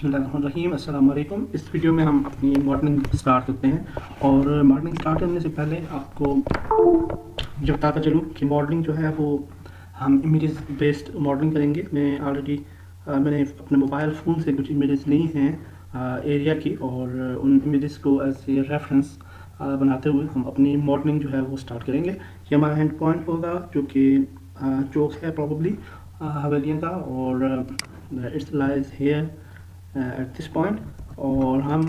बिस्मिल्लाहिर्रहमानिर्रहीम, अस्सलाम वालेकुम। इस वीडियो में हम अपनी मॉडलिंग स्टार्ट करते हैं। और मॉडलिंग स्टार्ट करने से पहले आपको ये बताता चलूँ कि मॉडलिंग जो है वो हम इमेजेस बेस्ड मॉडलिंग करेंगे। मैंने अपने मोबाइल फ़ोन से कुछ इमेजेस ली हैं एरिया की, और उन इमेजेस को एज ए रेफरेंस बनाते हुए हम अपनी मॉडलिंग जो है वो स्टार्ट करेंगे। ये हमारा एंड पॉइंट होगा जो कि चौक है प्रॉब्ली हवेलियों का, और it's lies here at this point. और हम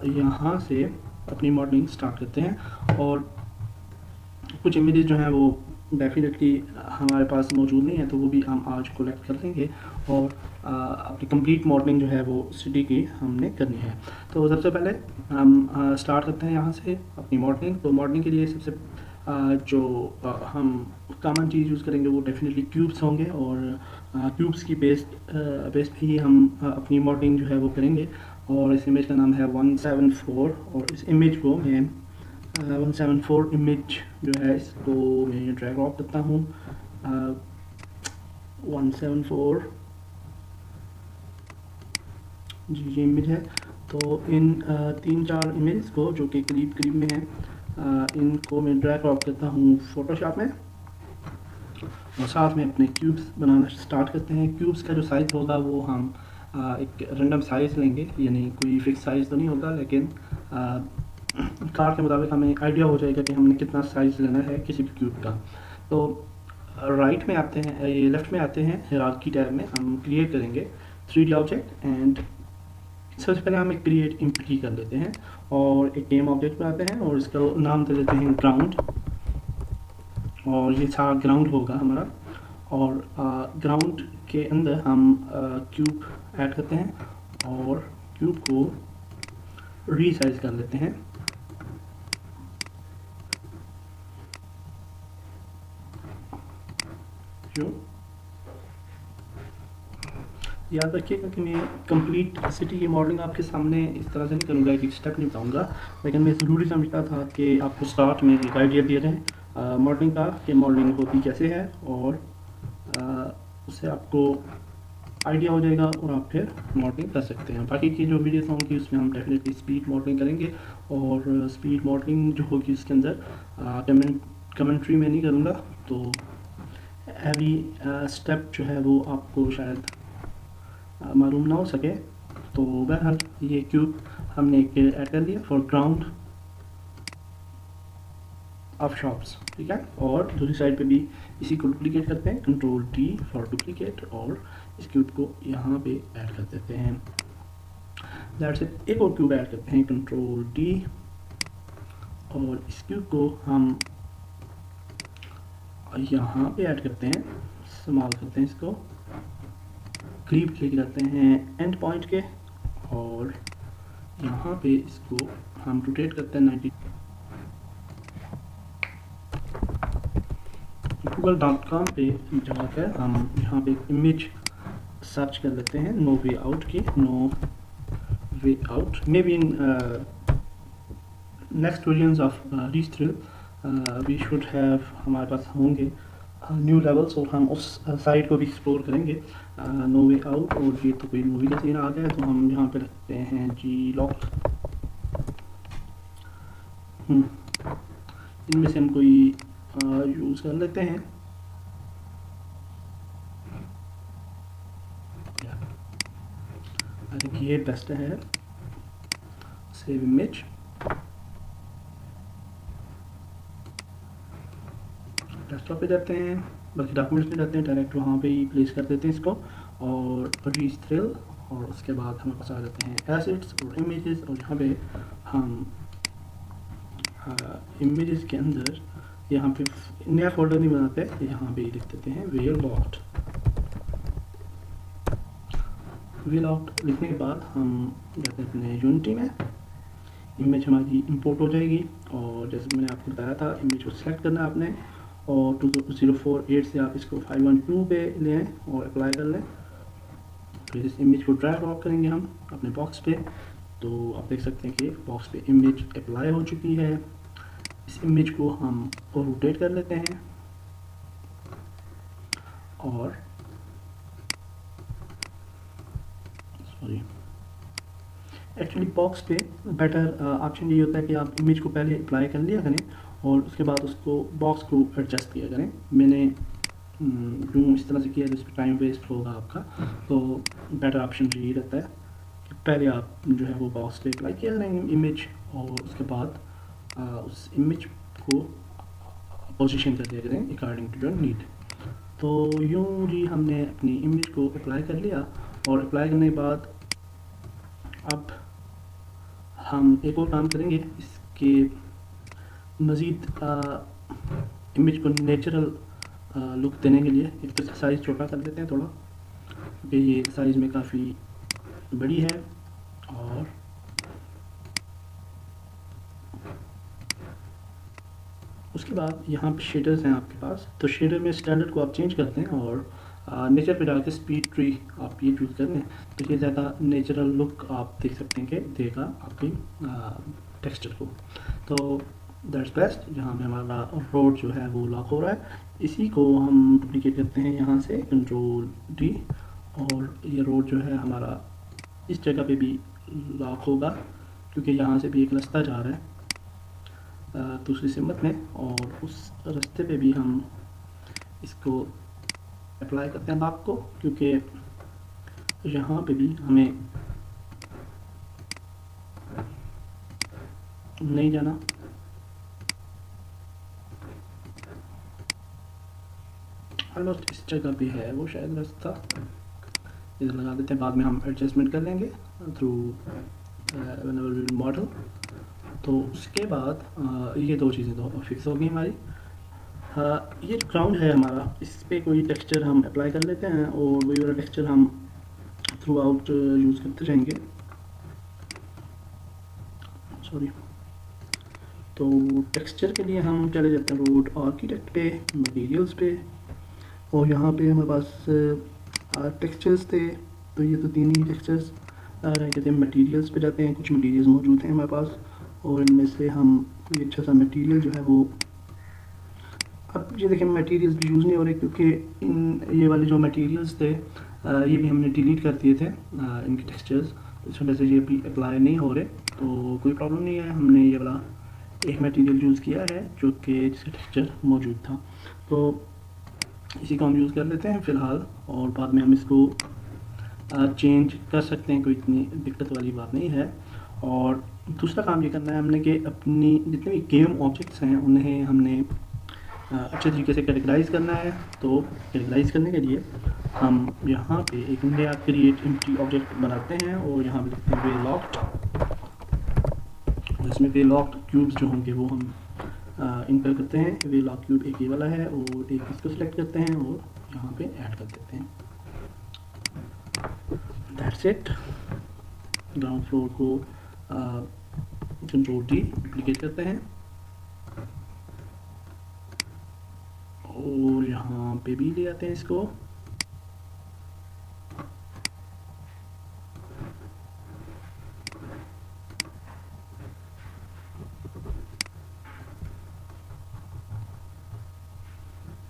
यहाँ से अपनी मॉडलिंग स्टार्ट करते हैं। और कुछ इमेजेस जो हैं वो डेफिनेटली हमारे पास मौजूद नहीं है, तो वो भी हम आज कलेक्ट कर लेंगे। और अपनी कंप्लीट मॉडलिंग जो है वो सिटी की हमने करनी है। तो सबसे पहले हम स्टार्ट करते हैं यहाँ से अपनी मॉडलिंग। तो मॉडलिंग के लिए सबसे जो हम कॉमन चीज़ यूज़ करेंगे वो डेफिनेटली क्यूब्स होंगे, और क्यूब्स की बेस पे ही हम अपनी मॉडलिंग जो है वो करेंगे। और इस इमेज का नाम है 174, और इस इमेज को मैं 174 इमेज जो है इसको मैं ड्रैग ड्रॉप करता हूँ। 174 जी ये इमेज है। तो इन 3-4 इमेज को जो कि करीब करीब में हैं, इनको मैं ड्रैग ड्रॉप करता हूँ फोटोशॉप में, और साथ में अपने क्यूब्स बनाना स्टार्ट करते हैं। क्यूब्स का जो साइज़ होगा वो हम एक रैंडम साइज़ लेंगे, यानी कोई फिक्स साइज़ तो नहीं होगा, लेकिन कार्ड के मुताबिक हमें आइडिया हो जाएगा कि हमने कितना साइज़ लेना है किसी भी क्यूब का। तो राइट में आते हैं, ये लेफ़्ट में आते हैं, हायरार्की टैब में हम क्रिएट करेंगे 3D ऑब्जेक्ट। एंड सबसे पहले हम एक क्रिएट एम्प्टी कर लेते हैं और एक गेम ऑब्जेक्ट बनाते हैं, और इसका नाम दे देते हैं ग्राउंड। और ये सारा ग्राउंड होगा हमारा। और ग्राउंड के अंदर हम क्यूब ऐड करते हैं और क्यूब को रीसाइज कर लेते हैं। जो याद रखिएगा कि मैं कंप्लीट सिटी की मॉडलिंग आपके सामने इस तरह से नहीं करूँगा, एक स्टेप नहीं बताऊँगा, लेकिन मैं ज़रूरी समझता था कि आपको स्टार्ट में एक आइडिया दिया जाए मॉडलिंग का, कि मॉडलिंग होती कैसे है, और उससे आपको आइडिया हो जाएगा और आप फिर मॉडलिंग कर सकते हैं। बाकी की जो वीडियोस होंगी उसमें हम डेफिनेटली स्पीड मॉडलिंग करेंगे, और स्पीड मॉडलिंग जो होगी उसके अंदर कमेंट्री में नहीं करूँगा, तो एवरी स्टेप जो है वो आपको शायद मालूम ना हो सके। तो बहरहाल ये क्यूब हमने एक ऐड कर दिया फॉर ग्राउंड ऑफ शॉप्स, ठीक है। और दूसरी साइड पे भी इसी को डुप्लीकेट करते हैं, कंट्रोल टी फॉर डुप्लीकेट, और इस क्यूब को यहाँ पे ऐड कर देते हैं। That's it. एक और क्यूब ऐड करते हैं, कंट्रोल टी, और इस क्यूब को हम यहाँ पे ऐड करते हैं, इस्तेमाल करते हैं इसको, करीब क्लिक करते हैं एंड पॉइंट के, और यहाँ पे इसको हम रोटेट करते हैं 90। google.com पे जाकर हम यहाँ पे एक इमेज सर्च कर लेते हैं, नो वे आउट की, no way out. Maybe in next versions of रीस्ट्रिल वी शुड हैव, हमारे पास होंगे न्यू लेवल्स, और हम उस साइट को भी एक्सप्लोर करेंगे। नो वे आउट, और ये तो कोई मूवी का सीन आ गया है, तो हम यहाँ पे रखते हैं जी लॉक। इनमें से हम कोई यूज़ कर लेते हैं। आई थिंक ये बेस्ट है। सेव इमेज, डेस्कटॉप पे जाते हैं, बल्कि डॉक्यूमेंट्स में जाते हैं, डायरेक्ट वहाँ पे ही प्लेस कर देते हैं इसको, और रीस्ट्रिल, और उसके बाद हमारे पास आ जाते हैं एसेट्स और इमेजेस, और यहाँ पे हम इमेजेस के अंदर यहाँ पे नया फोल्डर नहीं बनाते, यहाँ पे लिख देते हैं वे लॉक्ड। वे लॉक्ड लिखने के बाद हम जाते हैं अपने यूनिटी में, इमेज हमारी इंपोर्ट हो जाएगी। और जैसे मैंने आपको बताया था, इमेज को सिलेक्ट करना है आपने, और 2048 से आप इसको 512 पे ले आएँ और अप्लाई कर लें। फिर इस इमेज को ड्रैग ड्रॉप करेंगे हम अपने बॉक्स पे, तो आप देख सकते हैं कि बॉक्स पे इमेज अप्लाई हो चुकी है। इस इमेज को हम रोटेट कर लेते हैं, और सॉरी एक्चुअली बॉक्स पे बेटर ऑप्शन यही होता है कि आप इमेज को पहले अप्लाई कर लिया करें और उसके बाद उसको बॉक्स को एडजस्ट किया करें। मैंने यूँ इस तरह से किया जिस पर टाइम वेस्ट होगा आपका, तो बेटर ऑप्शन यही रहता है कि पहले आप जो है वो बॉक्स पे अप्लाई किया करें इमेज, और उसके बाद उस इमेज को पोजीशन कर दिया करें अकॉर्डिंग टू योर नीड। तो यूँ जी हमने अपनी इमेज को अप्लाई कर लिया, और अप्लाई करने के बाद अब हम एक और काम करेंगे इसके मज़ीद इमेज को नेचुरल लुक देने के लिए। एक तो साइज़ छोटा कर देते हैं थोड़ा, क्योंकि ये साइज़ में काफ़ी बड़ी है। और उसके बाद यहाँ पे शेडर्स हैं आपके पास, तो शेडर में स्टैंडर्ड को आप चेंज करते हैं और नेचर पे डाल के स्पीड ट्री आप ये यूज़ कर लें, तो ये ज़्यादा नेचुरल लुक आप देख सकते हैं कि देगा आपकी टेक्सचर को। तो दैट्स बेस्ट। जहाँ पे हमारा रोड जो है वो लॉक हो रहा है, इसी को हम डुप्लीकेट करते हैं यहाँ से कंट्रोल डी, और ये रोड जो है हमारा इस जगह पे भी लॉक होगा, क्योंकि यहाँ से भी एक रास्ता जा रहा है दूसरी सिमत में, और उस रास्ते पे भी हम इसको अप्लाई करते हैं लॉक को, क्योंकि यहाँ पे भी हमें नहीं जाना। ऑलमोस्ट इस जगह पे है वो शायद रास्ता, इधर लगा देते हैं, बाद में हम एडजस्टमेंट कर लेंगे थ्रू व्हेनेवर वी मॉडल। तो उसके बाद ये दो चीज़ें तो फिक्स हो गई हमारी। ये जो ग्राउंड है हमारा, इस पर कोई टेक्सचर हम अप्लाई कर लेते हैं, और वही वाला टेक्सचर हम थ्रू आउट यूज़ करते रहेंगे। सॉरी। तो टेक्सचर के लिए हम चले जाते हैं रोड आर्किटेक्ट पे, मटेरियल्स पे, और यहाँ पे हमारे पास टेक्सचर्स थे, तो ये तो तीन ही टेक्सचर्स रह गए थे। मटेरियल्स पे जाते हैं, कुछ मटेरियल्स मौजूद हैं हमारे पास, और इनमें से हम कोई अच्छा सा मटेरियल जो है वो, अब ये देखें मटेरियल्स भी यूज़ नहीं हो रहे, क्योंकि ये वाले जो मटेरियल्स थे ये भी हमने डिलीट कर दिए थे इनके टेक्सचर्स, इस वजह से ये भी अप्लाई नहीं हो रहे। तो कोई प्रॉब्लम नहीं है, हमने ये वाला एक मटेरियल यूज़ किया है जो कि जिसका टेक्सचर मौजूद था, तो इसी को हम यूज़ कर लेते हैं फ़िलहाल, और बाद में हम इसको चेंज कर सकते हैं, कोई इतनी दिक्कत वाली बात नहीं है। और दूसरा काम ये करना है हमने कि अपनी जितने भी गेम ऑब्जेक्ट्स हैं उन्हें हमने अच्छे तरीके से कैटेगराइज़ करना है। तो कैटेगराइज़ करने के लिए हम यहाँ पे एक नया क्रिएट एम्प्टी ऑब्जेक्ट बनाते हैं, और यहाँ पे लिखते हैं वे लॉक्ड, और इसमें वे लॉक्ड क्यूब्स जो होंगे वो हम इंटर करते हैं। वे लॉक क्यूब एक ये वाला है, और एक इसको सिलेक्ट करते हैं और यहाँ पे ऐड कर देते हैं। That's it. ग्राउंड फ्लोर को कंट्रोल डी डुप्लीकेट करते हैं, और यहाँ पे भी ले आते हैं इसको।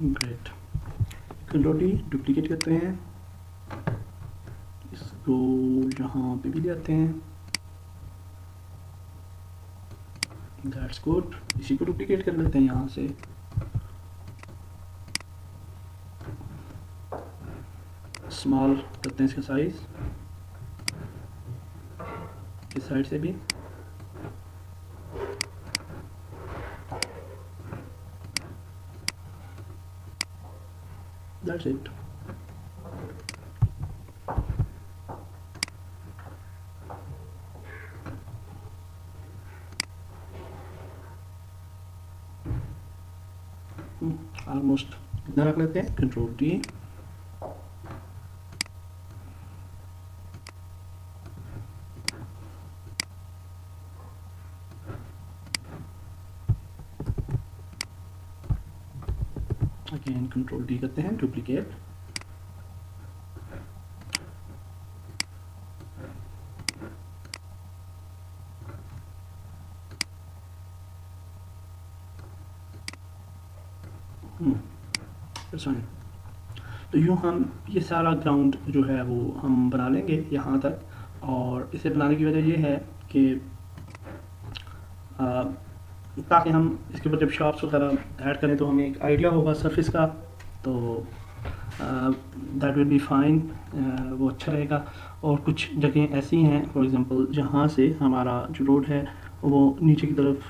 ग्रेट। कंट्रोल डी डुप्लीकेट करते हैं, इसको यहाँ पे भी ले आते हैं। That's good. इसी को डुप्लीकेट कर लेते हैं यहाँ से, स्मॉल करते हैं इसका साइज, इस साइड से भी। That's it. ऑलमोस्ट इतना रख लेते हैं। Control D, again control D करते हैं, डुप्लीकेट। तो यूँ हम ये सारा ग्राउंड जो है वो हम बना लेंगे यहाँ तक, और इसे बनाने की वजह ये है कि ताकि हम इसके ऊपर जब शॉप्स वगैरह ऐड करें तो हमें एक आइडिया होगा सरफेस का, तो दैट विल बी फाइन, वो अच्छा रहेगा। और कुछ जगह ऐसी हैं फॉर एग्जांपल जहाँ से हमारा जो रोड है वो नीचे की तरफ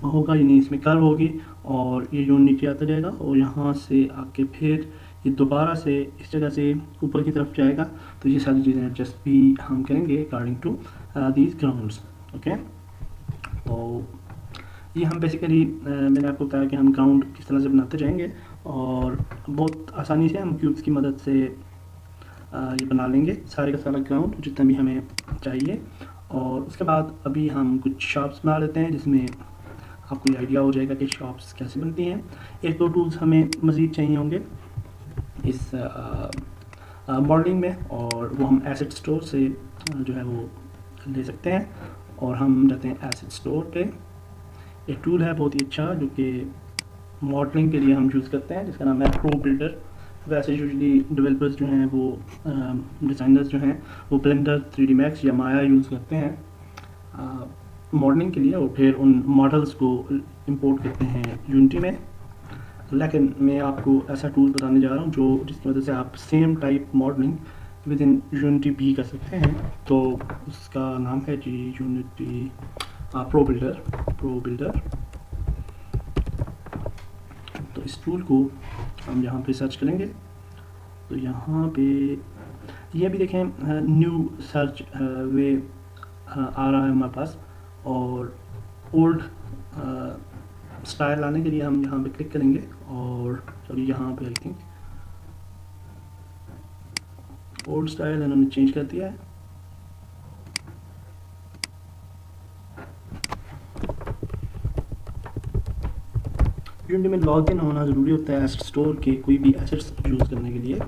होगा, यानी इसमें कर्व होगी और ये जो नीचे आता जाएगा और यहाँ से आके फिर ये दोबारा से इस जगह से ऊपर की तरफ जाएगा। तो ये सारी चीज़ें एडजस्ट भी हम करेंगे according to these grounds. Okay, तो ये हम बेसिकली मैंने आपको बताया कि हम ग्राउंड किस तरह से बनाते जाएंगे और बहुत आसानी से हम क्यूब्स की मदद से ये बना लेंगे सारे का सारा ग्राउंड जितना भी हमें चाहिए। और उसके बाद अभी हम कुछ शॉप्स बना लेते हैं जिसमें आपको ये आइडिया हो जाएगा कि शॉप्स कैसे बनती हैं। एक दो टूल्स हमें मज़ीद चाहिए होंगे इस मॉडलिंग में, और वो हम एसेट स्टोर से जो है वो ले सकते हैं। और हम जाते हैं एसेट स्टोर पे। एक टूल है बहुत ही अच्छा जो कि मॉडलिंग के लिए हम यूज़ करते हैं जिसका नाम है प्रो बिल्डर। वैसे यूजली डेवलपर्स जो हैं वो डिज़ाइनर्स जो हैं वो ब्लेंडर, 3D मैक्स या माया यूज़ करते हैं मॉडलिंग के लिए और फिर उन मॉडल्स को इंपोर्ट करते हैं यूनिटी में। लेकिन मैं आपको ऐसा टूल बताने जा रहा हूँ जो जिसकी वजह से आप same type modelling with in unity भी कर सकते हैं। तो उसका नाम है जी यूनिटी प्रो बिल्डर। तो इस टूल को हम यहाँ पे सर्च करेंगे तो यहाँ पे ये भी देखें न्यू सर्च वे आ रहा है हमारे पास, और ओल्ड स्टाइल लाने के लिए हम यहाँ पे क्लिक करेंगे और चलिए यहाँ पे आई थिंक ओल्ड स्टाइल इन्होंने चेंज कर दिया है। यूनिटी में लॉग इन होना ज़रूरी होता है एसेट स्टोर के कोई भी एसेट्स यूज़ करने के लिए।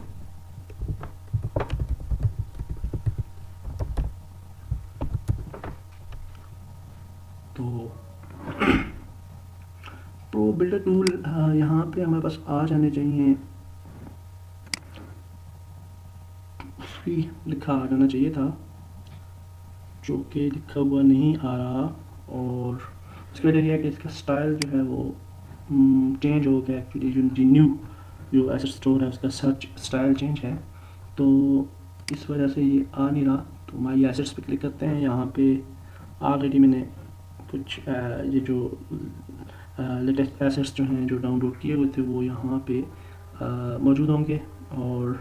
तो प्रो बिल्डर टूल यहाँ पे हमारे पास आ जाने चाहिए, उसकी लिखा आ जाना चाहिए था जो कि लिखा हुआ नहीं आ रहा, और उसकी वजह यह है कि इसका स्टाइल जो है वो चेंज हो गया एक्चुअली। यूनिटी न्यू जो एसेट स्टोर है उसका सर्च स्टाइल चेंज है, तो इस वजह से ये आ नहीं रहा। तो माई एसेट्स पे क्लिक करते हैं। यहाँ पे ऑलरेडी मैंने कुछ ये जो लेटेस्ट एसेट्स जो हैं जो डाउनलोड किए हुए थे वो यहाँ पे मौजूद होंगे, और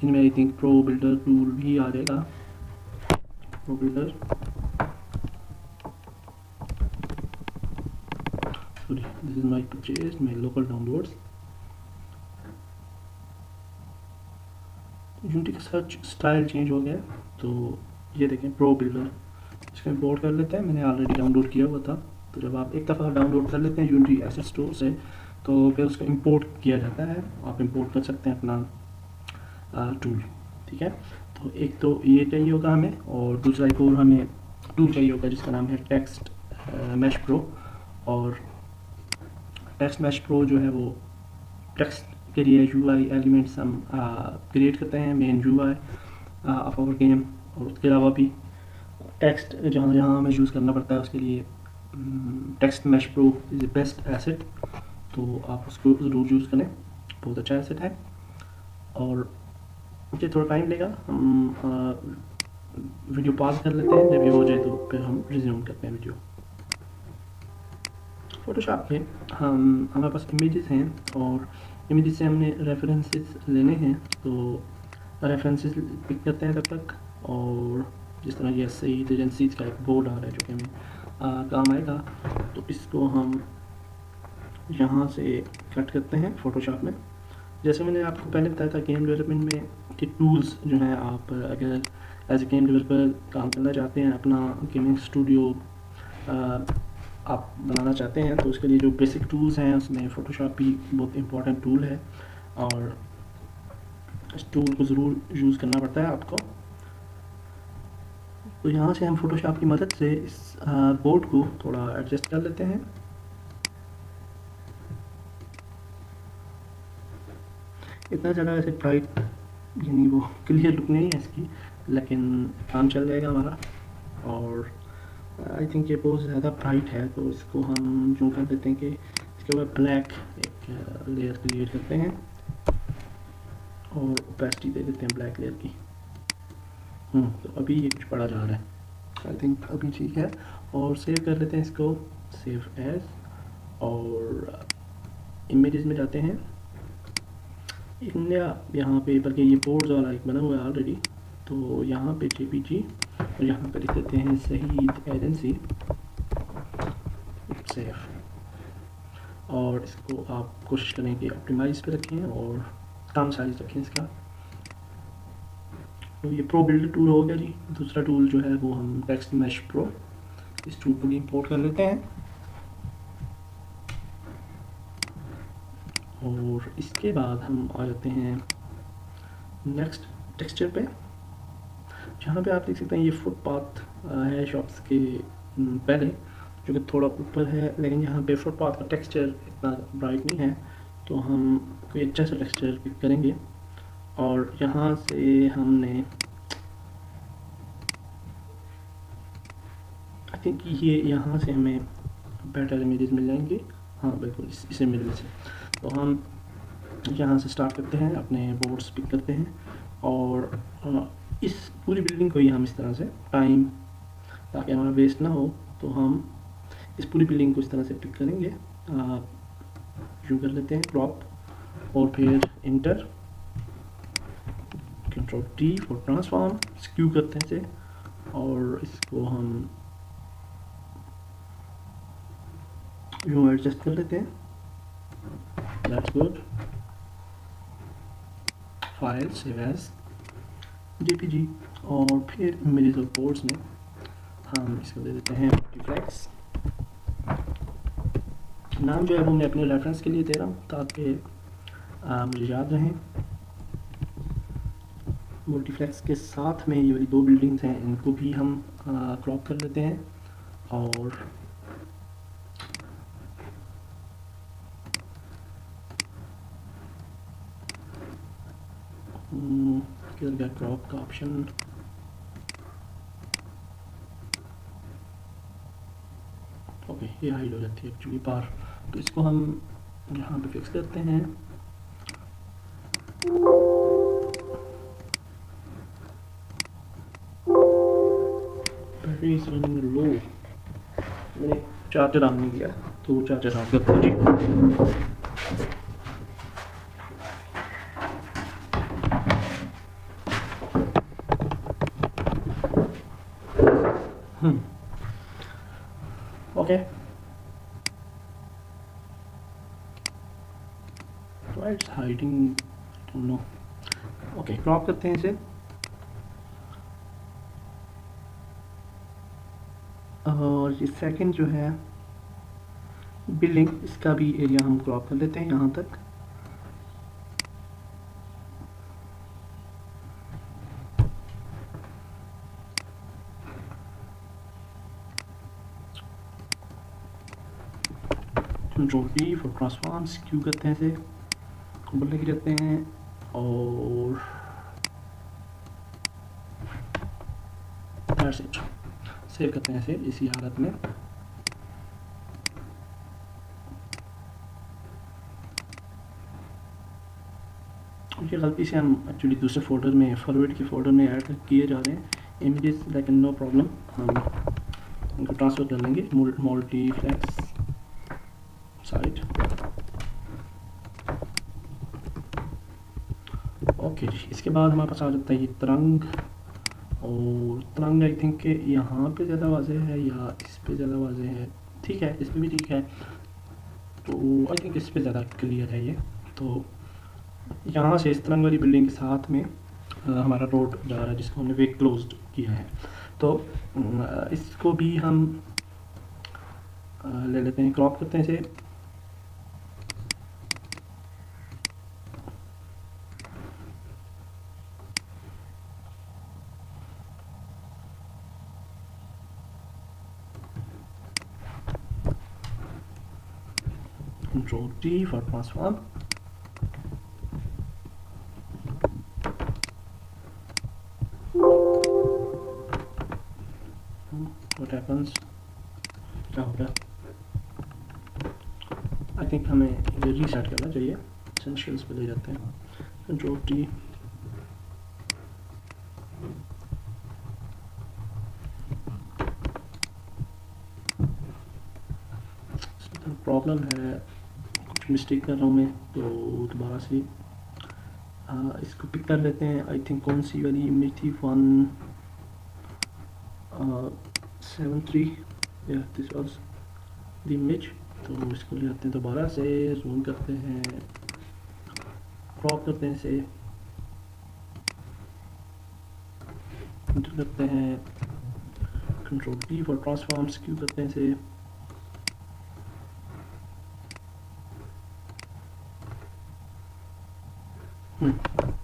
इनमें I think pro builder tool भी आ जाएगा। Pro builder sorry, this is my purchase, my local downloads. Unity का सर्च स्टाइल चेंज हो गया, तो ये देखें प्रो बिल्डर, इसको इंपोर्ट कर लेते हैं। मैंने ऑलरेडी डाउनलोड किया हुआ था, तो जब आप एक दफ़ा डाउनलोड कर लेते हैं यूनिटी एसेट स्टोर से तो फिर उसको इंपोर्ट किया जाता है। आप इंपोर्ट कर सकते हैं अपना टूल, ठीक है। तो एक तो ये चाहिए होगा हमें, और दूसरा एक और हमें टूल चाहिए होगा जिसका नाम है टेक्स्ट मैश प्रो। और टेक्स्ट मैश प्रो जो है वो टेक्स्ट के लिए UI एलिमेंट्स हम क्रिएट करते हैं, main UI of our game. और उसके अलावा भी टेक्स्ट जहाँ जहाँ हमें यूज़ करना पड़ता है उसके लिए text mesh pro is the best asset, तो आप उसको ज़रूर यूज़ करें, बहुत अच्छा एसेट है। और मुझे थोड़ा टाइम लेगा, हम वीडियो पॉज कर लेते हैं, जब ये हो जाए तो फिर हम रिज्यूम करते हैं वीडियो। फोटोशॉप में हमारे पास इमेजेस हैं और इमेजेस से हमने रेफरेंसेस लेने हैं, तो रेफरेंसेस पिक करते हैं तब तक। और जिस तरह ये सही एजेंसीज का एक बोर्ड आ रहा है जो कि हमें काम आएगा, तो इसको हम यहाँ से कट करते हैं फ़ोटोशॉप में। जैसे मैंने आपको पहले बताया था गेम डेवलपमेंट में कि टूल्स जो हैं, आप अगर एज ए गेम डेवलपर काम करना चाहते हैं, अपना गेमिंग स्टूडियो आप बनाना चाहते हैं, तो उसके लिए जो बेसिक टूल्स हैं उसमें फ़ोटोशॉप भी बहुत इंपॉर्टेंट टूल है, और इस टूल को ज़रूर यूज़ करना पड़ता है आपको। तो यहाँ से हम फ़ोटोशॉप की मदद से इस बोर्ड को थोड़ा एडजस्ट कर लेते हैं। इतना ज़्यादा ऐसे टाइट यानी वो क्लियर लुक नहीं है इसकी, लेकिन काम चल जाएगा हमारा। और आई थिंक ये बहुत ज़्यादा ब्राइट है, तो इसको हम यूँ कर देते हैं कि इसके ऊपर ब्लैक एक लेयर क्रिएट करते हैं और ओपेसिटी दे देते हैं ब्लैक लेयर की। तो अभी ये कुछ पड़ा जा रहा है, आई थिंक अभी ठीक है। और सेव कर लेते हैं इसको, सेव एज, और इमेजेस में जाते हैं। इंडिया यहाँ पे, बल्कि ये बोर्ड्स वाला एक बना हुआ है ऑलरेडी, तो यहाँ पे JPG और यहाँ पे लिख देते हैं शहीद एजेंसी, सेव। और इसको आप कोशिश करें कि ऑप्टिमाइज पे रखें और कम साइज रखें इसका। तो ये प्रो बिल्डर टूल हो गया जी। दूसरा टूल जो है वो हम टेक्स्ट मैश प्रो, इस टूल को भी इंपोर्ट कर लेते हैं। और इसके बाद हम आ जाते हैं नेक्स्ट टेक्सचर पे, जहाँ पे आप देख सकते हैं ये फुटपाथ है शॉप्स के पहले, जो कि थोड़ा ऊपर है, लेकिन यहाँ पे फुटपाथ का टेक्सचर इतना ब्राइट नहीं है, तो हम कोई अच्छा सा टेक्सचर पिक करेंगे। और यहाँ से हमने आई थिंक ये यहाँ से हमें बेटर इमेजेस मिल जाएंगे। हाँ बिल्कुल, इस इमेज में से। तो हम यहाँ से स्टार्ट करते हैं, अपने बोर्ड्स पिक करते हैं और इस पूरी बिल्डिंग को ही हम इस तरह से टाइम, ताकि हमारा वेस्ट ना हो, तो हम इस पूरी बिल्डिंग को इस तरह से पिक करेंगे। यूँ कर लेते हैं क्रॉप, और फिर inter, control T for transform, skew करते हैं इसे, और इसको हम यूँ एडजस्ट कर लेते हैं। That's good. File save as JPG, और फिर इमेजेस और बोर्ड्स में हम इसको दे देते हैं मल्टीप्लेक्स। नाम जो है वो मैं अपने रेफरेंस के लिए दे रहा हूँ, ताकि मुझे याद रहें। मल्टीप्लेक्स के साथ में ये वाली दो बिल्डिंग्स हैं, इनको भी हम क्रॉप कर लेते हैं। और किधर गया क्रॉप का ऑप्शन? ओके, ये हाइड हो जाती है एक्चुअली बार, तो इसको हम यहाँ पे फिक्स करते हैं। बैटरी इज रनिंग लो, मैंने चार्जर ऑन नहीं किया, तो चार्जर ऑन करते हैं जी। Okay, why it's hiding, I don't know। Okay, crop करते हैं इसे, और ये सेकंड जो है बिल्डिंग, इसका भी एरिया हम क्रॉप कर लेते हैं यहाँ तक। Control T for transform, skew करते हैं इसे, ऊपर लेके जाते हैं, और दैट्स इट, सेव करते हैं इसे इसी हालत में। ये गलती से हम एक्चुअली दूसरे फोल्डर में, फॉरवर्ड के फोल्डर में ऐड किए जा रहे हैं इमेजेस, लेकिन नो प्रॉब्लम, हम इनको ट्रांसफ़र कर लेंगे मल्टीप्लेक्स साइड। ओके जी, इसके बाद हमारे पास आ जाता है ये तरंग, और तरंग आई थिंक कि यहाँ पे ज़्यादा वाज़ेह है या इस पे ज़्यादा वाज़ेह है। ठीक है, इस पे भी ठीक है, तो आई थिंक इस पे ज़्यादा क्लियर है ये। तो यहाँ से इस तरंग वाली बिल्डिंग के साथ में हमारा रोड जा रहा है, जिसको हमने वे क्लोज्ड किया है। तो इसको भी हम ले लेते हैं, क्रॉप करते हैं इसे, control T for transform, what happens, क्या हो गया? आई थिंक हमें ये रीसेट करना चाहिए। एसेंशियल्स पे ले जाते हैं, कंट्रोल टी। प्रॉब्लम है, कुछ मिस्टेक कर रहा हूँ मैं, तो दोबारा से इसको पिक कर लेते हैं। आई थिंक कौन सी वाली इमेज थी, 173, दिस वाज द इमेज। तो इसको ले आते हैं दोबारा से, जूम करते हैं, क्रॉप करते हैं, इसे एंटर करते हैं, control T for transforms, Q करते हैं इसे,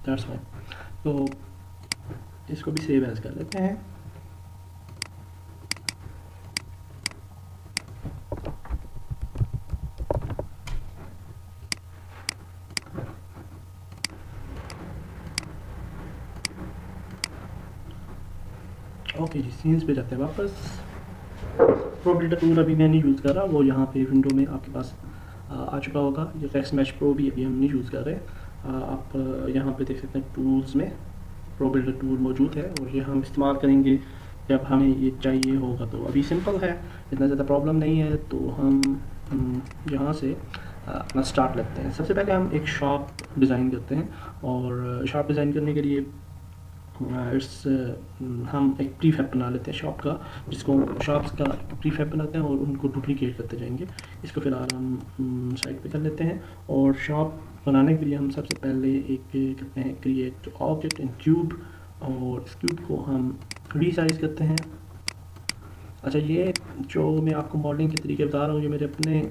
दैट्स फाइन। तो इसको भी सेव एज कर लेते हैं। ओके जी, सीन्स पे जाते हैं वापस। प्रोबेबिलिटी टूल अभी मैं नहीं यूज़ कर रहा, वो यहाँ पे विंडो में आपके पास आ चुका होगा। ये टेक्स्ट मैच प्रो भी अभी हम नहीं यूज़ कर रहे। आप यहाँ पे देख सकते हैं टूल्स में प्रोबेबिलिटी टूल मौजूद है, और ये हम इस्तेमाल करेंगे जब हमें ये चाहिए होगा। तो अभी सिंपल है, इतना ज़्यादा प्रॉब्लम नहीं है। तो हम यहाँ से अपना स्टार्ट लेते हैं। सबसे पहले हम एक शॉप डिज़ाइन करते हैं, और शॉप डिज़ाइन करने के लिए हम एक प्रीफैब बना लेते हैं शॉप का, जिसको शॉप्स का प्रीफैब बनाते हैं और उनको डुप्लीकेट करते जाएंगे। इसको फिलहाल हम साइड पे कर लेते हैं। और शॉप बनाने के लिए हम सबसे पहले एक करते हैं क्रिएट ऑब्जेक्ट इन क्यूब, और इस क्यूब को हम रीसाइज करते हैं। अच्छा, ये जो मैं आपको मॉडलिंग के तरीके बता रहा हूँ, ये मेरे अपने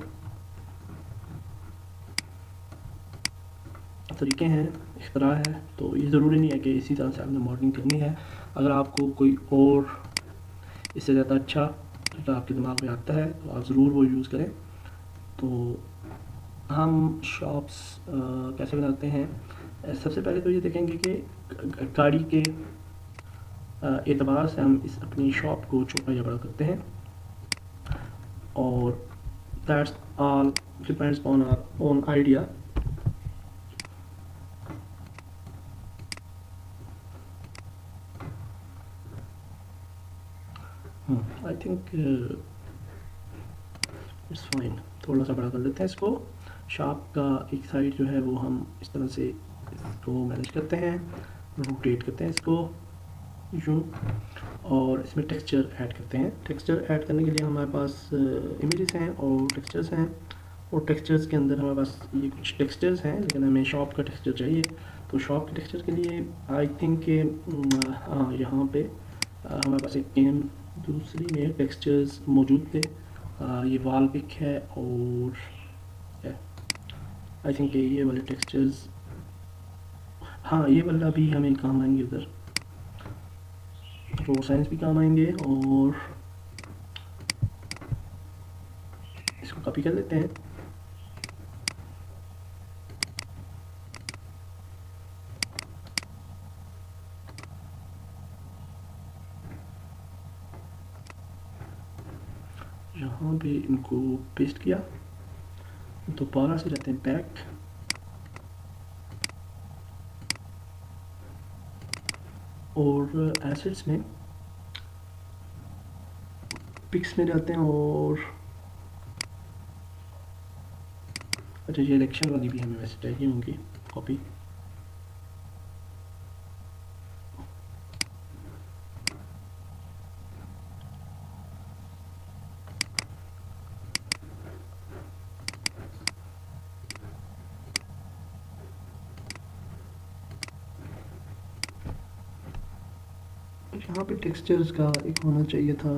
तरीके हैं, इख्तरा है। तो ये ज़रूरी नहीं है कि इसी तरह से आपने मॉडलिंग करनी है। अगर आपको कोई और इससे ज़्यादा अच्छा तरीका आपके दिमाग में आता है तो आप ज़रूर वो यूज़ करें। तो हम शॉप्स कैसे बनाते हैं, सबसे पहले तो ये देखेंगे कि गाड़ी के एतबार से हम इस अपनी शॉप को छोटा या बड़ा करते हैं, और that's all depends on our own idea. I think it's fine. थोड़ा सा बड़ा कर लेते हैं इसको। शार्प का एक साइड जो है वो हम इस तरह से इसको मैनेज करते हैं, रोटेट करते हैं इसको यूँ, और इसमें टेक्सचर ऐड करते हैं। टेक्सचर ऐड करने के लिए हमारे पास इमेजेस हैं और टेक्सचर्स हैं, और टेक्सचर्स के अंदर हमारे पास ये कुछ टेक्सचर्स हैं, लेकिन हमें शॉप का टेक्सचर चाहिए। तो शॉप के टेक्सचर के लिए आई थिंक यहाँ पे हमारे पास एक गेम दूसरी में टेक्सचर्स मौजूद थे। ये वाल पिक है, और आई थिंक ये वाले टेक्सचर्स, हाँ ये वाला भी हमें काम आएंगे, उधर रो साइंस भी काम आएंगे। और इसको कॉपी कर लेते हैं। यहाँ पे इनको पेस्ट किया, दोबारा से जाते हैं बैक, और एसेट्स में पिक्स में जाते हैं, और अच्छा ये इलेक्शन वाली भी हमें वैसे चाहिए होंगी कॉपी। यहाँ पे टेक्सचर्स का एक होना चाहिए था।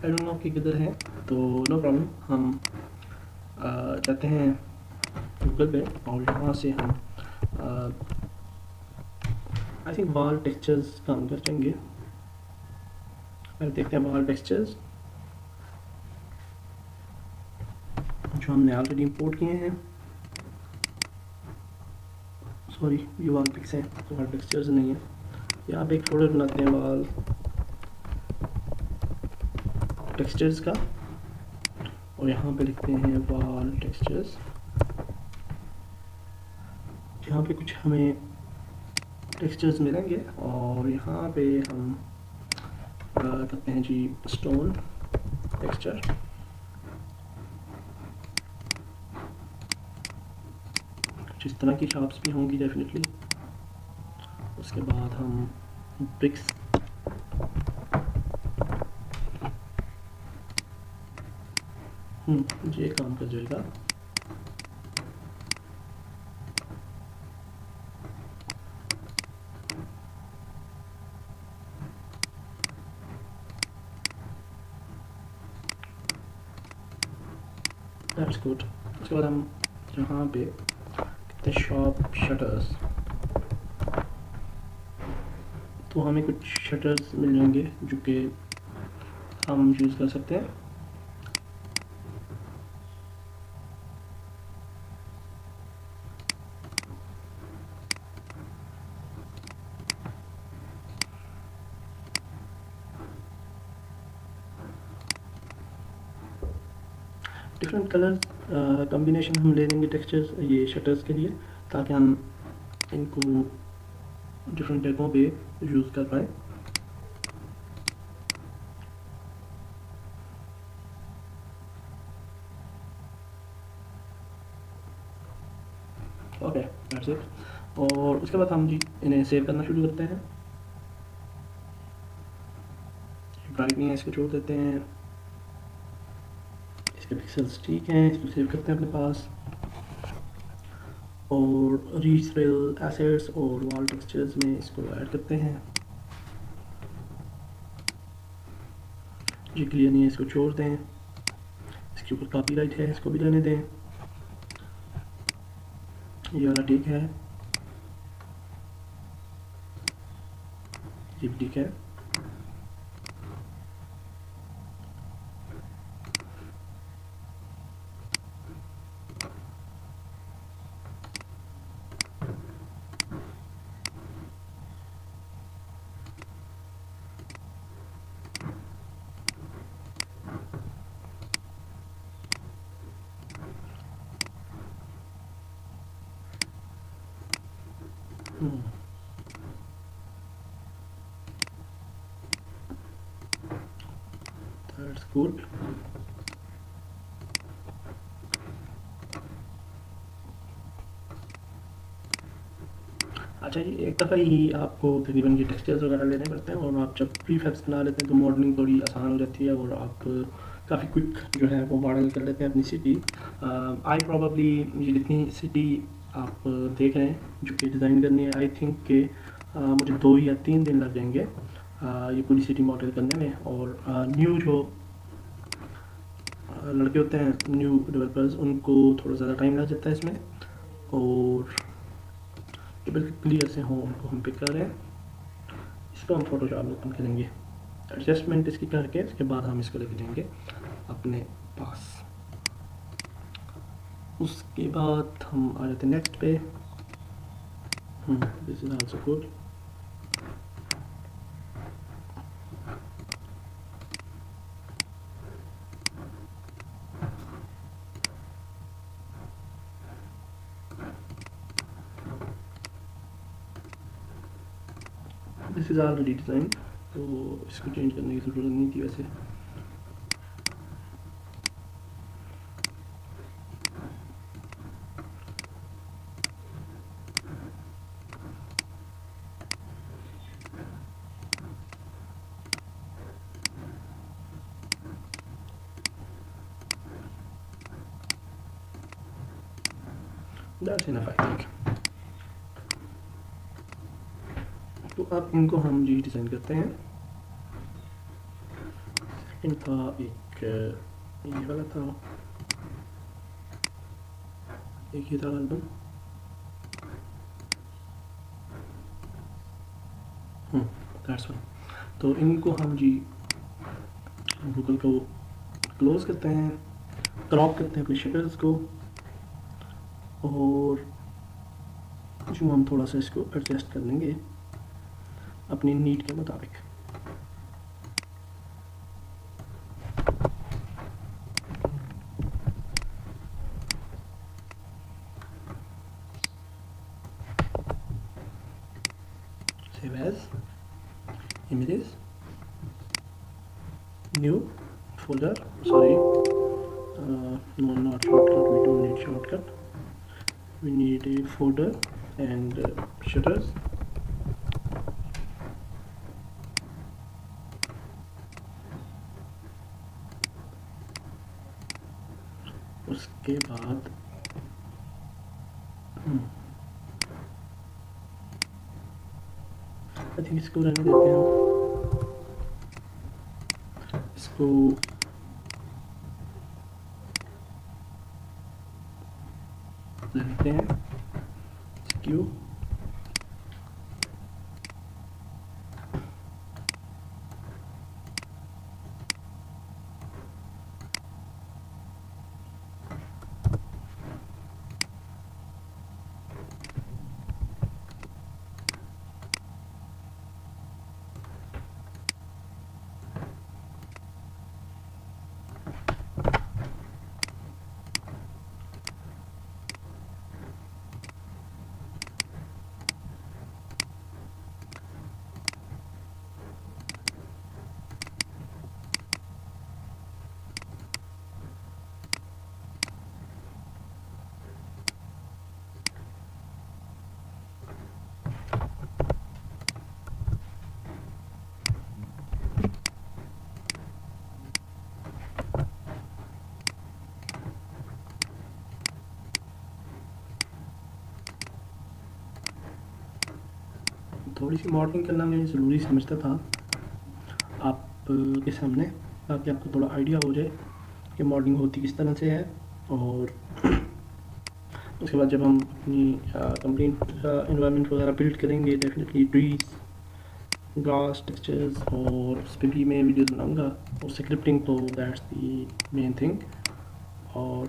आई डोंट नो कि किधर है, तो नो प्रॉब्लम। हम जाते हैं गूगल पे, और यहाँ से हम आई थिंक वॉल टेक्सचर्स काम कर जाएंगे। पहले देखते हैं वॉल टेक्सचर्स जो हमने ऑलरेडी इंपोर्ट किए हैं। सॉरी, ये वॉल पिक्स हैं, वॉल टेक्सचर्स नहीं है। यहाँ पे एक फोल्डर बनाते हैं वॉल टेक्सचर्स का, और यहाँ पे लिखते हैं वॉल टेक्सचर्स। यहाँ पे कुछ हमें टेक्सचर्स मिलेंगे, और यहाँ पे हम करते हैं जी स्टोन टेक्सचर। जिस तरह की शॉप्स भी होंगी डेफिनेटली। उसके बाद हम ब्रिक्स, ये काम कर जाएगा। That's good. उसके बाद हम यहाँ पे कहते हैं शॉप शटर्स, तो हमें कुछ शटर्स मिल जाएंगे जो कि हम यूज़ कर सकते हैं। डिफरेंट कलर कम्बिनेशन हम ले लेंगे टेक्सचर्स ये शटर्स के लिए, ताकि हम इनको डिफरेंट जगहों पे यूज़ कर पाए। Okay, that's it. और उसके बाद हम जी इन्हें सेव करना शुरू करते हैं। ब्राइटनेस इसको छोड़ देते हैं, इसके पिक्सल्स ठीक हैं, इसको सेव करते हैं अपने पास। और रीसेल एसेट्स और वॉल टेक्सचर्स में इसको ऐड करते हैं। जी क्लियर नहीं है, इसको छोड़ दें। इसके ऊपर कॉपीराइट है, इसको भी रहने दें। ये वाला ठीक है, ये भी ठीक है। That's good. अच्छा जी, एक दफ़ा ही आपको तकरीबन ये टेक्सचर्स वगैरह लेने पड़ते हैं, और आप जब प्रीफैब्स बना लेते हैं तो मॉडलिंग थोड़ी आसान हो जाती है, और आप काफ़ी क्विक जो है वो मॉडल कर लेते हैं अपनी सिटी। आई प्रॉबली ये जितनी सिटी आप देख रहे हैं जो कि डिज़ाइन करनी है, आई थिंक कि मुझे 2 या 3 दिन लग जाएंगे ये पूरी सिटी मॉडल करने में। और न्यू जो लड़के होते हैं, न्यू डेवलपर्स, उनको थोड़ा ज़्यादा टाइम लग जाता है इसमें, और जो बिल्कुल क्लियर से हों उनको हम पिक कर रहे हैं। इसको हम फोटोशॉप में ओपन करेंगे, एडजस्टमेंट इसकी करके उसके बाद हम इसको लेके जाएंगे अपने पास। उसके बाद हम आ जाते हैं नेक्स्ट पे। This is also good. This is already design, तो इसको चेंज करने की ज़रूरत नहीं थी वैसे। That's enough I think. तो अब इनको हम जी डिज़ाइन करते हैं। इनका एक ये वाला था, एक ये था एल्बम। That's one. तो इनको हम जी गूगल को क्लोज करते हैं, क्रॉप करते हैं अपने शटर्स को, और जो हम थोड़ा सा इसको एडजस्ट कर लेंगे अपनी नीड के मुताबिक। Save as images, new folder, sorry, no, not shortcut, we don't need shortcut, we need a folder and shutters, उसके बाद आई थिंक इसको रहने देते हैं, इसको लिखते हैं क्यू, थोड़ी सी मॉडलिंग करना मैं ज़रूरी समझता था आप के सामने, ताकि आपको थोड़ा आइडिया हो जाए कि मॉडलिंग होती किस तरह से है। और उसके बाद जब हम अपनी कंप्लीट इन्वायरमेंट वगैरह बिल्ड करेंगे, डेफिनेटली ट्रीज, ग्रास, टेक्सचर्स, और उस पर भी मैं वीडियोस बनाऊंगा, और स्क्रिप्टिंग, तो दैट्स दी मेन थिंग। और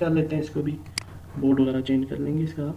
कर लेते हैं इसको भी, बोर्ड वगैरह चेंज कर लेंगे इसका।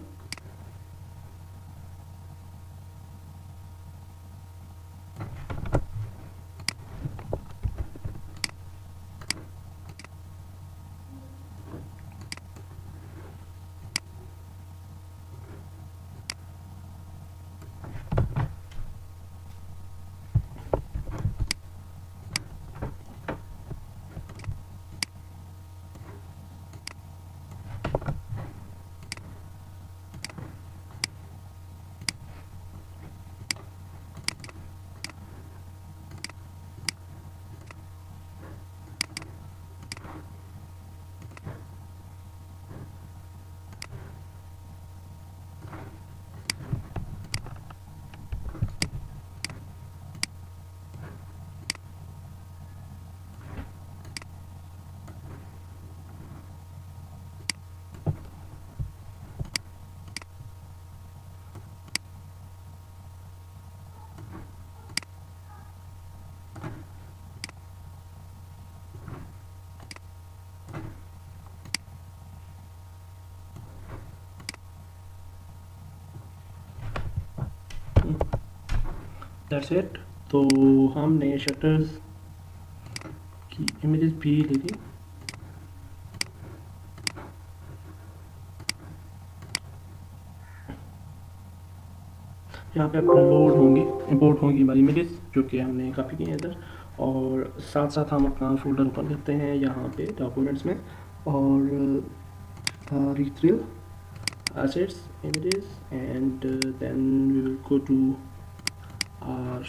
That's it. तो हमने शटर्स की इमेजेस भी ले ली। यहाँ पे अपलोड होंगी, इंपोर्ट होंगी हमारी इमेजेस जो कि हमने कॉपी की हैं इधर, और साथ साथ हम अपना फोल्डर ओपन करते हैं यहाँ पे डॉक्यूमेंट्स में, और retrieve assets images, and then we will go to our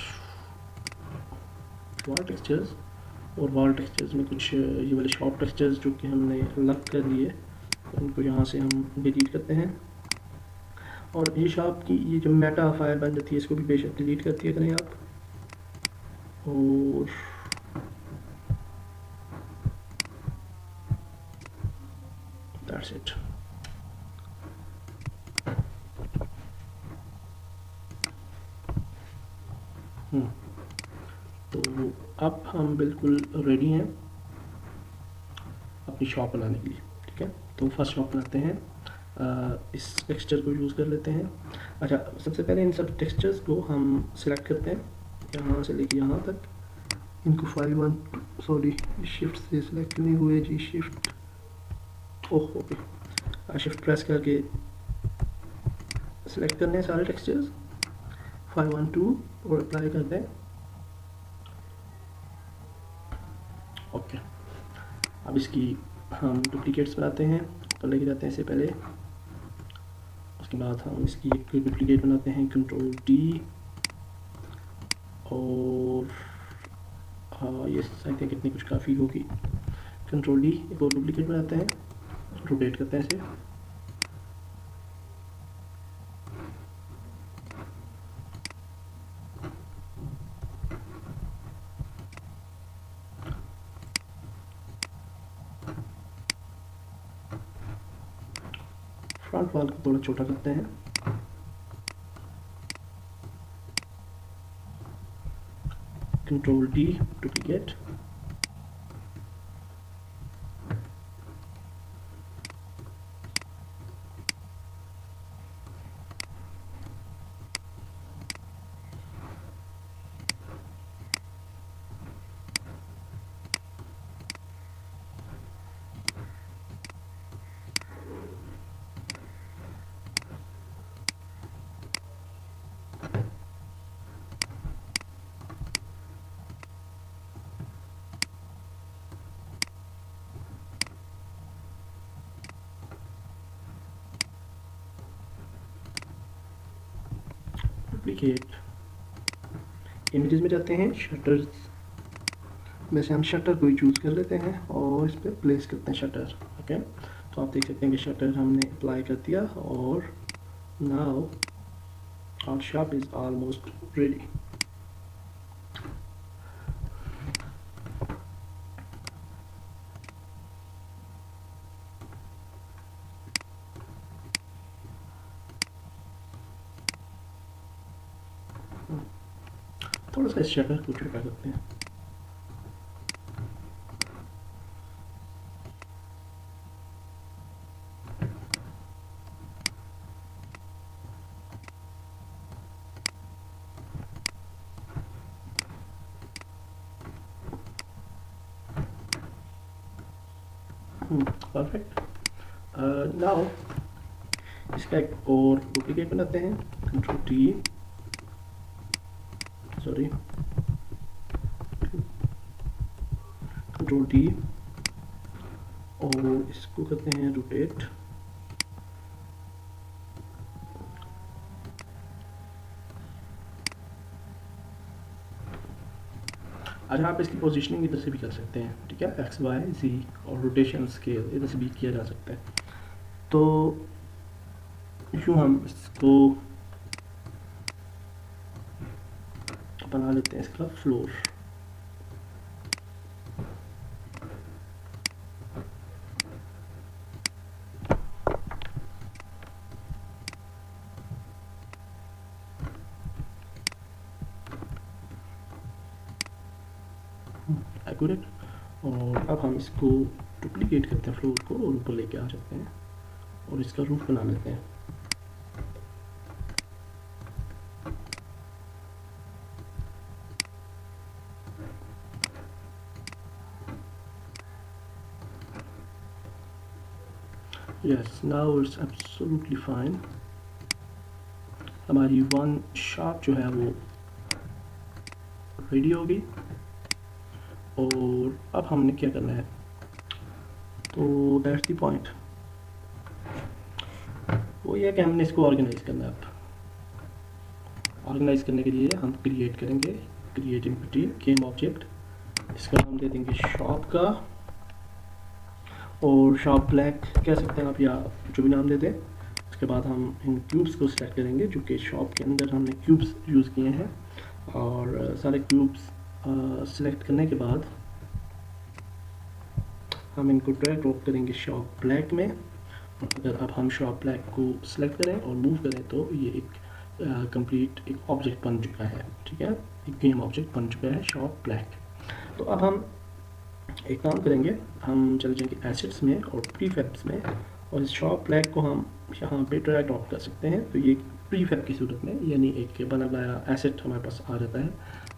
wall textures। और वॉल टेक्सचर्स में कुछ ये वाले शॉप टेक्सचर्स जो कि हमने अलग कर लिए, उनको यहाँ से हम डिलीट करते हैं। और ये शॉप की ये जो मेटा फाइल बन जाती है, इसको भी बेशक डिलीट कर दिया करें आप। और दैट्स इट। तो अब हम बिल्कुल रेडी हैं अपनी शॉप बनाने के लिए, ठीक है। तो फर्स्ट शॉप बनाते हैं, इस टेक्सचर को यूज़ कर लेते हैं। अच्छा, सबसे पहले इन सब टेक्सचर्स को हम सिलेक्ट करते हैं, यहाँ से लेके यहाँ तक। इनको 5-1 सॉरी शिफ्ट से सिलेक्ट नहीं हुए जी, शिफ्ट ओके, शिफ्ट प्रेस करके सिलेक्ट करने हैं सारे टेक्सचर्स, 5-1-2 और अप्लाई करते हैं। ओके, अब इसकी हम डुप्लीकेट्स बनाते हैं, ऊपर लेके जाते हैं इससे पहले। उसके बाद हम इसकी एक डुप्लीकेट बनाते हैं, कंट्रोल डी, और ये आई थिंक इतनी कुछ काफ़ी होगी। कंट्रोल डी, एक और डुप्लीकेट बनाते हैं, रोटेट करते हैं इसे। फ्रंट वाल को थोड़ा छोटा करते हैं, control D, duplicate. Duplicate, images में जाते हैं, शटर्स में से हम शटर को ही चूज़ कर लेते हैं और इस पर प्लेस करते हैं शटर। ओके, तो आप देख सकते हैं कि शटर हमने अप्लाई कर दिया और now our shop is almost ready. थोड़ा सा इस शटर को छोटा करते हैं। परफेक्ट। नाउ इसका एक और डुप्लीकेट बनाते हैं, control T, sorry control T, और इसको करते हैं रोटेट। अच्छा, आप इसकी पोजीशनिंग इधर से भी कर सकते हैं, ठीक है, एक्स वाई जी, और रोटेशन स्केल इधर से भी किया जा सकता है। तो यूँ हम इसको बना लेते हैं, इसका फ्लोर। एक्यूरेट। और अब हम इसको डुप्लीकेट करते हैं फ्लोर को और ऊपर लेके आ जाते हैं और इसका रूफ बना लेते हैं। Yes, now it's absolutely fine. हमारी वन शॉप जो है वो रेडी होगी। और अब हमने क्या करना है, तो दैट्स द पॉइंट, वो ये है कि हमने इसको ऑर्गेनाइज करना है। अब ऑर्गेनाइज करने के लिए हम क्रिएट करेंगे, क्रिएट एम्पटी गेम ऑब्जेक्ट, इसका नाम दे देंगे शॉप का, और शॉप ब्लैक कह सकते हैं आप या जो भी नाम दे दें। उसके बाद हम इन क्यूब्स को सिलेक्ट करेंगे, जो कि शॉप के अंदर हमने क्यूब्स यूज़ किए हैं, और सारे क्यूब्स सिलेक्ट करने के बाद हम इनको ड्रैग ड्रॉप करेंगे शॉप ब्लैक में। अगर अब हम शॉप ब्लैक को सिलेक्ट करें और मूव करें तो ये एक कंप्लीट एक ऑब्जेक्ट बन चुका है, ठीक है, एक गेम ऑब्जेक्ट बन चुका है शॉप ब्लैक। तो अब हम एक काम करेंगे, हम चले जाएंगे एसेट्स में और प्रीफैब्स में, और इस शॉप ब्लैक को हम यहाँ पे ड्रैग ड्रॉप कर सकते हैं। तो ये प्रीफैब की सूरत में, यानी एक बना बनाया एसेट हमारे पास आ जाता है।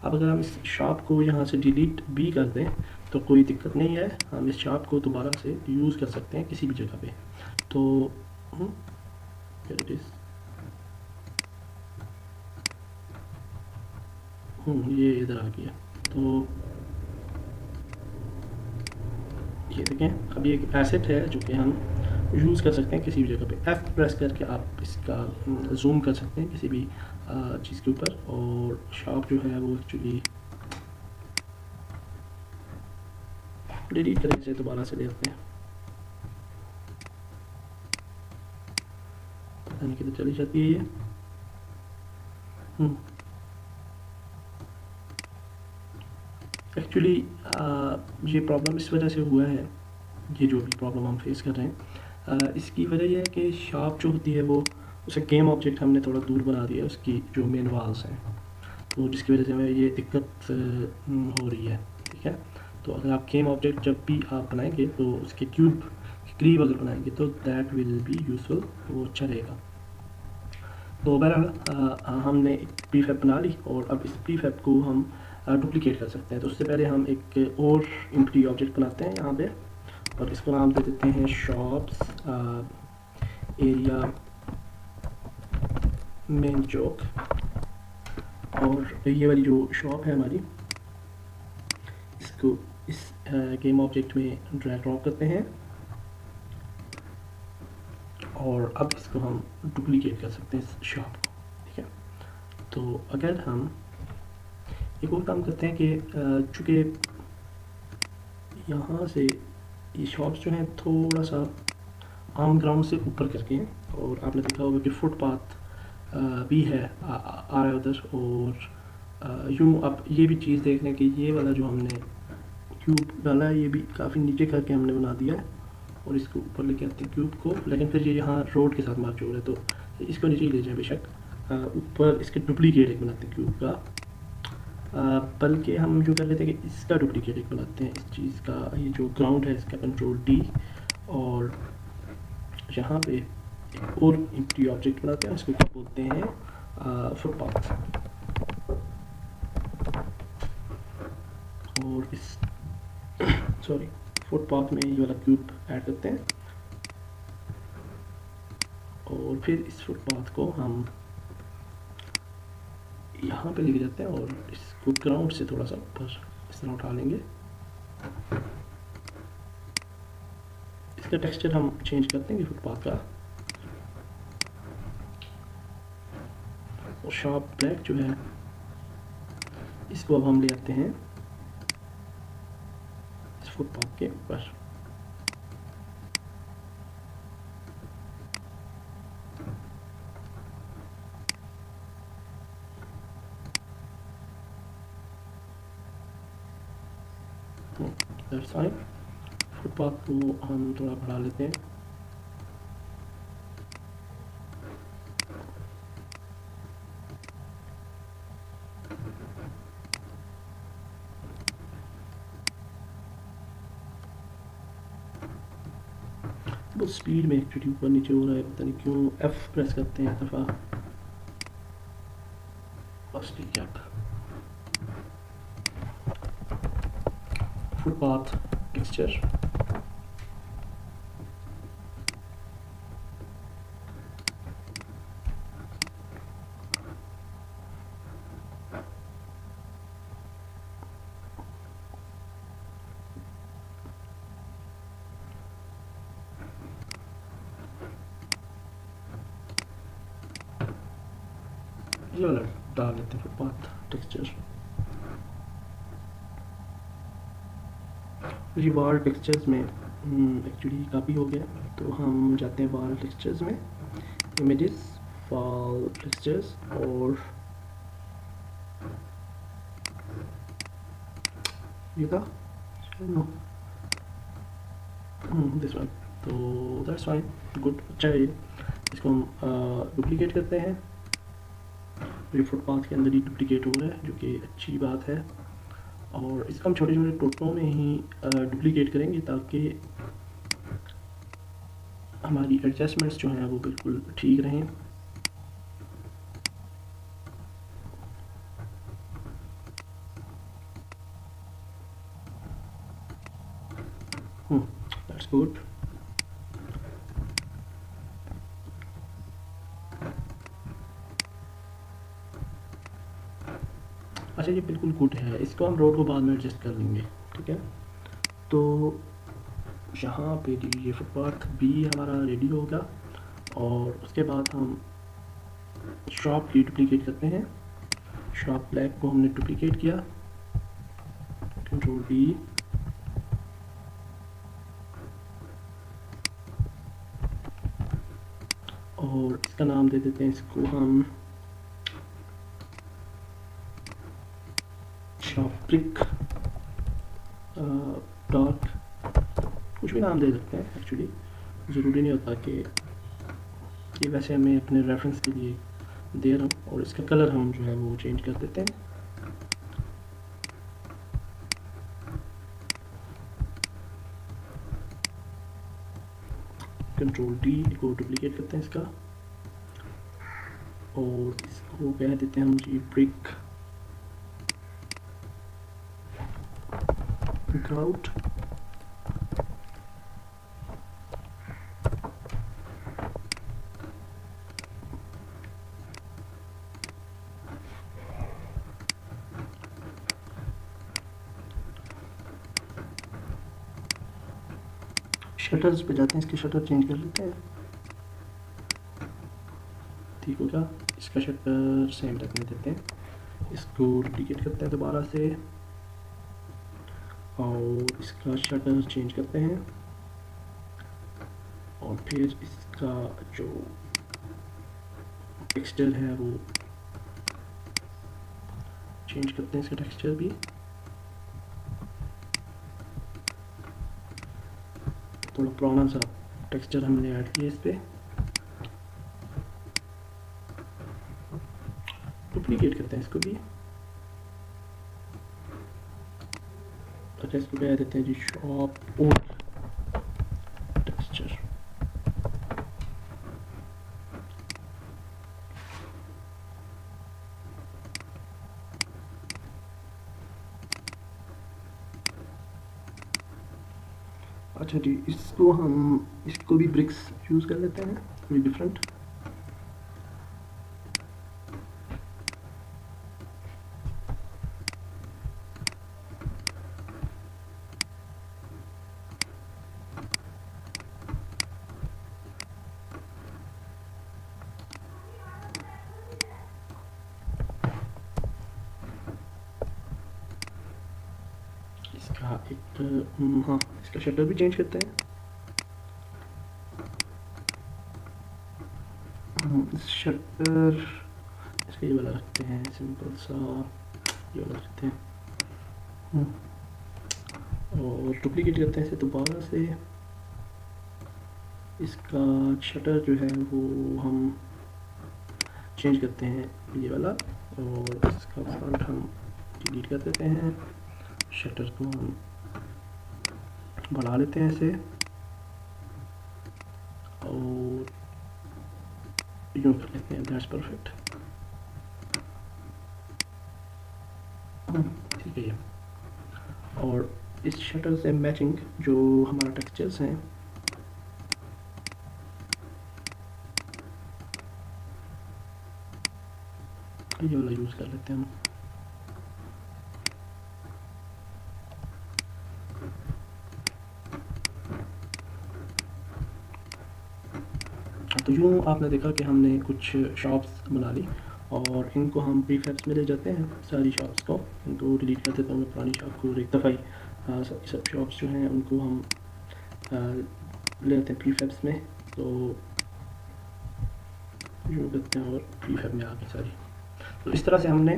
अब अगर हम इस शॉप को यहाँ से डिलीट भी कर दें तो कोई दिक्कत नहीं है, हम इस शॉप को दोबारा से यूज़ कर सकते हैं किसी भी जगह पे। तो इट इज़ ये इधर आ गया। तो ये देखें, अब ये एक एसेट है जो कि हम यूज़ कर सकते हैं किसी भी जगह पे। F प्रेस करके आप इसका जूम कर सकते हैं किसी भी चीज़ के ऊपर, और शॉप जो है वो एक्चुअली डिलीट करने से दोबारा से ले आते हैं, पता नहीं किधर चली जाती है ये। एक्चुअली ये प्रॉब्लम इस वजह से हुआ है, ये जो भी प्रॉब्लम हम फेस कर रहे हैं इसकी वजह यह है कि शॉप जो होती है वो उसे गेम ऑब्जेक्ट हमने थोड़ा दूर बना दिया उसकी जो मेन वाल्स हैं, तो जिसकी वजह से हमें ये दिक्कत हो रही है, ठीक है। तो अगर आप गेम ऑब्जेक्ट जब भी आप बनाएंगे तो उसके क्यूब के करीब अगर बनाएंगे तो दैट विल बी यूजफुल, वो अच्छा रहेगा। तो बहरहाल हमने एक प्रीफैब बना ली और अब इस प्रीफैब को हम डुप्लिकेट कर सकते हैं। तो उससे पहले हम एक और एम्प्टी ऑब्जेक्ट बनाते हैं यहाँ पे, और इसको नाम दे देते हैं शॉप्स एरिया मेन चौक। और ये वाली जो शॉप है हमारी, इसको इस गेम ऑब्जेक्ट में ड्रैग ड्रॉप करते हैं, और अब इसको हम डुप्लीकेट कर सकते हैं इस शॉप को, ठीक है। तो अगर हम एक और काम करते हैं कि चूँकि यहाँ से ये शॉप्स जो हैं थोड़ा सा आम ग्राउंड से ऊपर करके हैं, और आपने देखा होगा कि फुटपाथ भी है आ रहा है उधर, और यूँ आप ये भी चीज़ देख रहे हैं कि ये वाला जो हमने क्यूब डाला है ये भी काफ़ी नीचे करके हमने बना दिया है, और इसको ऊपर लेके आते हैं क्यूब को, लेकिन फिर ये यहाँ रोड के साथ मार्च हो रहा है तो इसको नीचे ही ले जाए बेशक, ऊपर इसके डुप्लीकेट एक बनाते हैं क्यूब का, बल्कि हम जो कर लेते हैं कि इसका डुप्लीकेट एक बनाते हैं इस चीज़ का, ये जो ग्राउंड है इसका कंट्रोल D, और यहाँ पे एक और एम्प्टी ऑब्जेक्ट बनाते हैं, इसको क्या बोलते हैं फुटपाथ, और इस फुटपाथ में ये वाला क्यूब ऐड करते हैं, और फिर इस फुटपाथ को हम यहाँ पे लेके जाते हैं और इसको ग्राउंड से थोड़ा सा ऊपर इस तरह उठा लेंगे। इसका टेक्सचर हम चेंज कर देंगे फुटपाथ का, और शॉप ब्लैक जो है इसको अब हम ले आते हैं इस फुटपाथ के ऊपर। That's fine. फुटपाथ को हम थोड़ा बढ़ा लेते हैं, बहुत स्पीड में एक्चुअली ऊपर नीचे हो रहा है, पता नहीं क्यों। F प्रेस करते हैं एक दफ़ा, बस ठीक है। फुटपाथ टेक्सचर, ये वाला डाल लेते हैं फुटपाथ टेक्सचर। ये वाल टेक्सचर्स में एक्चुअली काफ़ी हो गया, तो हम जाते हैं वाल टेक्सचर्स में, इमेजेस, वाल टेक्सचर्स, और ये था दिस वन, तो दैट्स फाइन, गुड, अच्छा है ये। इसको हम डुप्लीकेट करते हैं। ये फुटपाथ के अंदर ही डुप्लीकेट हो रहा है, जो कि अच्छी बात है। और इसको हम छोटे छोटे टुकड़ों में ही डुप्लीकेट करेंगे ताकि हमारी एडजस्टमेंट्स जो हैं वो बिल्कुल ठीक रहें। That's good. अच्छा, ये बिल्कुल गुड है। इसको हम रोड को बाद में एडजस्ट कर लेंगे, ठीक है। तो यहाँ पे जी ये फुटपाथ भी हमारा रेडी होगा। और उसके बाद हम शॉप की डुप्लीकेट करते हैं। शॉप ब्लैक को हमने डुप्लीकेट किया, कंट्रोल डी। और इसका नाम दे देते हैं, इसको हम शॉप ब्रिक डॉट, कुछ भी नाम दे सकते हैं। एक्चुअली ज़रूरी नहीं होता कि ये, वैसे हमें अपने रेफरेंस के लिए दे रहा हूँ। और इसका कलर हम जो है वो चेंज कर देते हैं। कंट्रोल डी को डुप्लीकेट करते हैं इसका, और इसको कह देते हैं हम जी ब्रिक ग्राउट। शटर्स पे जाते हैं, इसके शटर चेंज कर लेते हैं, ठीक होगा। इसका शटर सेम रखने देते हैं। इसको डुप्लीकेट करते हैं दोबारा से, और इसका शटर चेंज करते हैं। और फिर इसका जो टेक्सचर है वो चेंज करते हैं, इसका टेक्सचर भी। थोड़ा पुराना सा टेक्सचर हमने ऐड किया इस पर। डुप्लीकेट करते हैं इसको भी। अच्छा, इसको कह देते हैं जी शॉप ओल्ड टेक्सचर। अच्छा जी, इसको भी ब्रिक्स यूज़ कर लेते हैं, थोड़ी डिफरेंट। इसका एक हाँ, इसका शटर भी चेंज करते हैं। शटर इसका ये वाला रखते हैं, सिंपल सा ये वाला रखते हैं। और डुप्लीकेट करते हैं इसे दोबारा से। इसका शटर जो है वो हम चेंज करते हैं, ये वाला। और इसका फ्रंट हम डिलीट कर देते हैं। शटर को हम बढ़ा लेते हैं इसे, और यूँ कर लेते हैं। दैट्स परफेक्ट, ठीक है ये। और इस शटर से मैचिंग जो हमारा टेक्सचर्स हैं, ये वाला यूज़ कर लेते हैं हम। तो यूँ आपने देखा कि हमने कुछ शॉप्स बना ली, और इनको हम प्रीफैब्स में ले जाते हैं। सारी शॉप्स को इनको डिलीट कर देता हूँ मैं, पुरानी शॉप को एक दफ़ा ही। सब शॉप्स जो हैं उनको हम ले जाते हैं प्रीफैब्स में। तो यूँ करते हैं, और प्रीफैब में आके सारी। तो इस तरह से हमने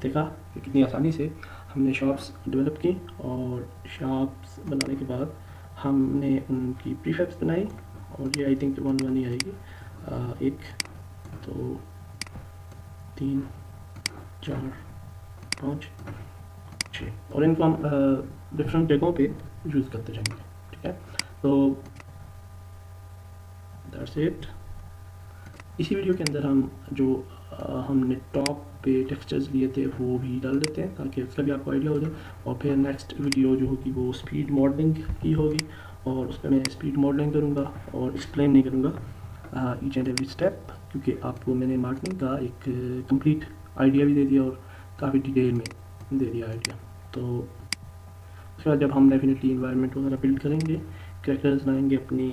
देखा कि कितनी आसानी से हमने शॉप्स डेवलप की, और शॉप्स बनाने के बाद हमने उनकी प्रीफेक्स बनाई और ये आई थिंक 1 1 ही आएगी। 1 2 3 4 5 6 और इनको हम डिफरेंट जगहों पे यूज़ करते जाएंगे। ठीक है, तो दैट्स इट। इसी वीडियो के अंदर हम जो हमने टॉप पे टेक्सचर्स लिए थे वो भी डाल देते हैं ताकि उसका भी आपको आइडिया हो जाए। और फिर नेक्स्ट वीडियो जो होगी वो स्पीड मॉडलिंग की होगी और उस पर मैं स्पीड मॉडलिंग करूँगा और एक्सप्लेन नहीं करूँगा ईच एंड एवरी स्टेप, क्योंकि आपको मैंने मार्केटिंग का एक कंप्लीट आइडिया भी दे दिया और काफ़ी डिटेल में दे दिया आइडिया। तो उसके बाद जब हम डेफिनेटली इन्वायरमेंट वगैरह बिल्ड करेंगे, कैरेक्टर्स लाएंगे अपनी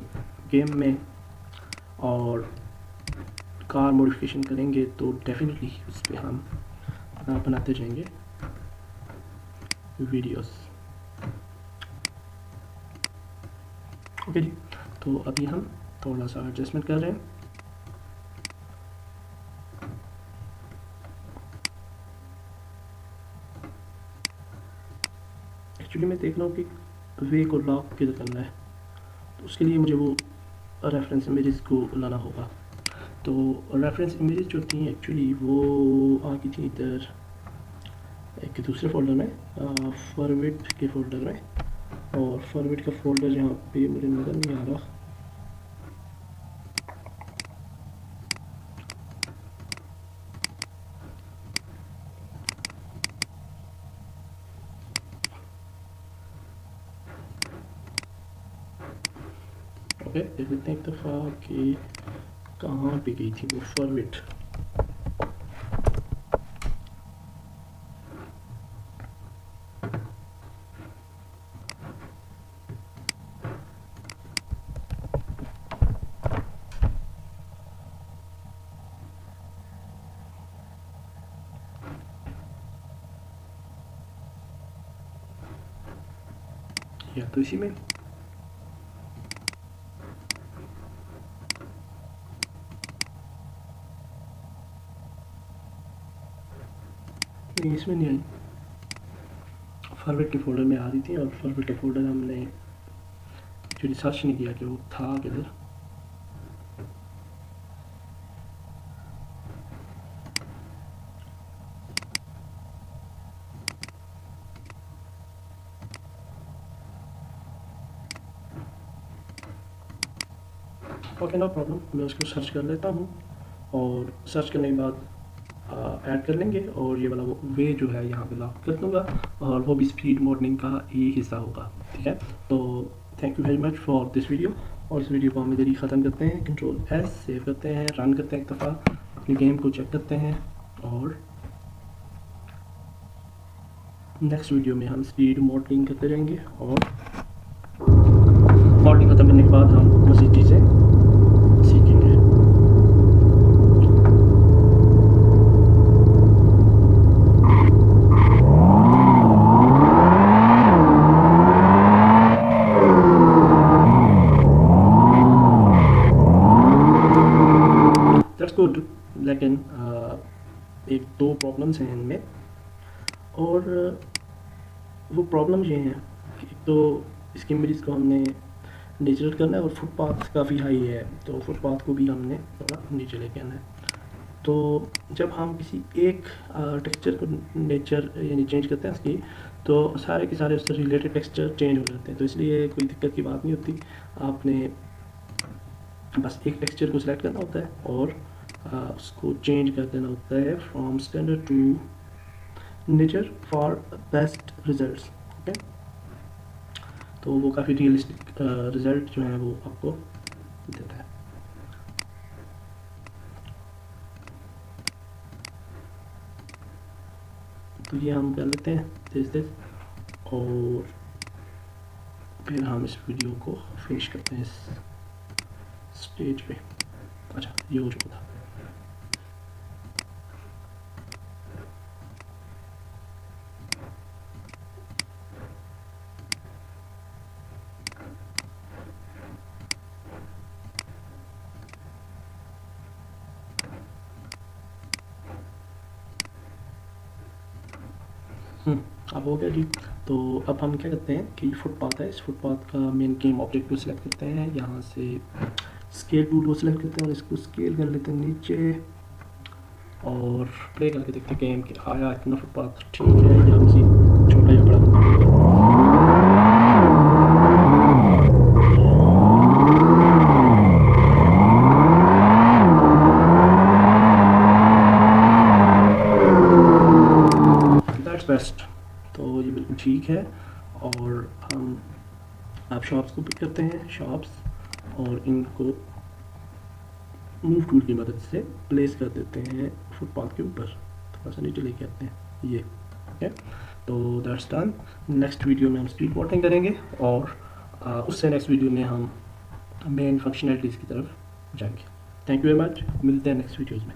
गेम में और कार मॉडिफिकेशन करेंगे, तो डेफिनेटली उस पर हम बनाते जाएंगे वीडियोस। ओके जी, तो अभी हम थोड़ा सा एडजस्टमेंट कर रहे हैं। एक्चुअली मैं देख रहा हूँ कि वे को लॉक किधर करना है, तो उसके लिए मुझे वो रेफरेंस इमेजेस को लाना होगा। तो रेफरेंस इमेजेस जो थी एक्चुअली वो आ गई थी इधर एक दूसरे फोल्डर में, फॉरवर्ड के फोल्डर में, और फॉरवर्ड का फोल्डर यहाँ पे मुझे नज़र नहीं आ रहा। ओके, देख लेते हैं एक दफ़ा कि कहाँ पे गई थी वो फॉरवर्ड। या तो इसी में नहीं, इसमें नहीं आई, फॉरवर्ड के फोल्डर में आ रही थी और फॉरवर्ड का फोल्डर हमने एक्चुअली सर्च नहीं किया कि वो था किधर। ओके, नो प्रॉब्लम, मैं उसको सर्च कर लेता हूँ और सर्च करने के बाद ऐड कर लेंगे और ये वाला वो वे जो है यहाँ पे लॉक कर दूँगा और वो भी स्पीड मॉडलिंग का ही हिस्सा होगा। ठीक है, तो thank you very much for this video. और इस वीडियो को हम इधर ही ख़त्म करते हैं, कंट्रोल एस सेव करते हैं, रन करते हैं, एक दफ़ा अपनी गेम को चेक करते हैं और नेक्स्ट वीडियो में हम स्पीड मॉडलिंग करते रहेंगे और मॉडलिंग ख़त्म करने के बाद हम मज़ीद चीज़ें सीखेंगे। दैट्स गुड, लेकिन एक दो प्रॉब्लम्स हैं इनमें, और वो प्रॉब्लम ये हैं कि एक तो इसकी इमेजेस को हमने नेचुरल करना है और फुटपाथ काफ़ी हाई है, तो फुटपाथ को भी हमने थोड़ा नीचे लेके आना है। तो जब हम किसी एक टेक्सचर को नेचर यानी चेंज करते हैं उसकी, तो सारे के सारे उससे रिलेटेड टेक्सचर चेंज हो जाते हैं, तो इसलिए कोई दिक्कत की बात नहीं होती। आपने बस एक टेक्सचर को सिलेक्ट करना होता है और उसको चेंज कर देना होता है from standard to nature for best results. Okay, तो वो काफ़ी रियलिस्टिक रिज़ल्ट जो है वो आपको देता है। तो ये हम कर लेते हैं दिस और फिर हम इस वीडियो को फिनिश करते हैं इस स्टेज पे। अच्छा, ये हो चुका था। अब हो गया जी। तो अब हम क्या करते हैं कि फुटपाथ है, इस फुटपाथ का मेन गेम ऑब्जेक्ट को सिलेक्ट करते हैं, यहाँ से स्केल टूल को सिलेक्ट करते हैं और इसको स्केल कर लेते हैं नीचे और प्ले करके देखते हैं गेम कि आया इतना फुटपाथ ठीक है या किसी छोटा या बड़ा। That's best. तो ये बिल्कुल ठीक है। और हम आप शॉप्स को पिक करते हैं, शॉप्स, और इनको मूव टूल की मदद से प्लेस कर देते हैं फुटपाथ के ऊपर, थोड़ा सा नीचे लेके आते हैं ये। ओके, तो दैट्स डन। नेक्स्ट वीडियो में हम स्पीड बोटिंग करेंगे और उससे नेक्स्ट वीडियो में हम मेन फंक्शनैलिटीज़ की तरफ जाएंगे। थैंक यू वेरी मच, मिलते हैं नेक्स्ट वीडियोज़ में।